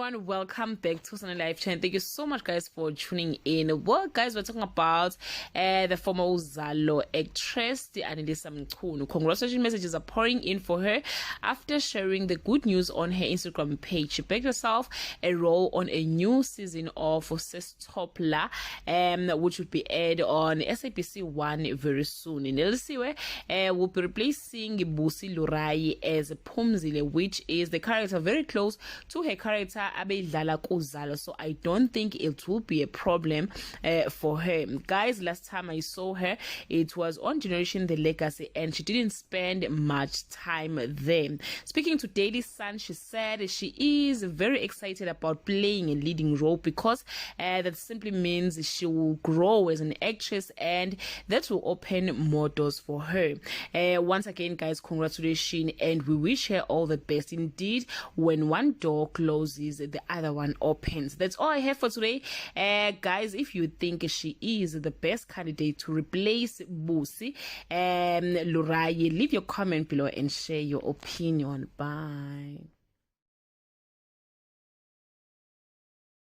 everyone, welcome back to Sunny Live Channel. Thank you so much guys for tuning in. Well guys, we're talking about the former UZALO actress Nelisa Mchunu. Congratulations messages are pouring in for her after sharing the good news on her Instagram page. She bagged herself a role on a new season of Sestopla, which would be aired on SABC1 very soon. Nelisiwe will be replacing Busi Lurai as Pumzile, which is the character very close to her character abedlala kuZALO, so I don't think it will be a problem for her. Guys, last time I saw her, it was on Generation The Legacy, and she didn't spend much time there. Speaking to Daily Sun, she said she is very excited about playing a leading role because that simply means she will grow as an actress, and that will open more doors for her. Once again, guys, congratulations, and we wish her all the best. Indeed, when one door closes, the other one opens. That's all I have for today. Guys, if you think she is the best candidate to replace Busi Lurai, leave your comment below and share your opinion. Bye.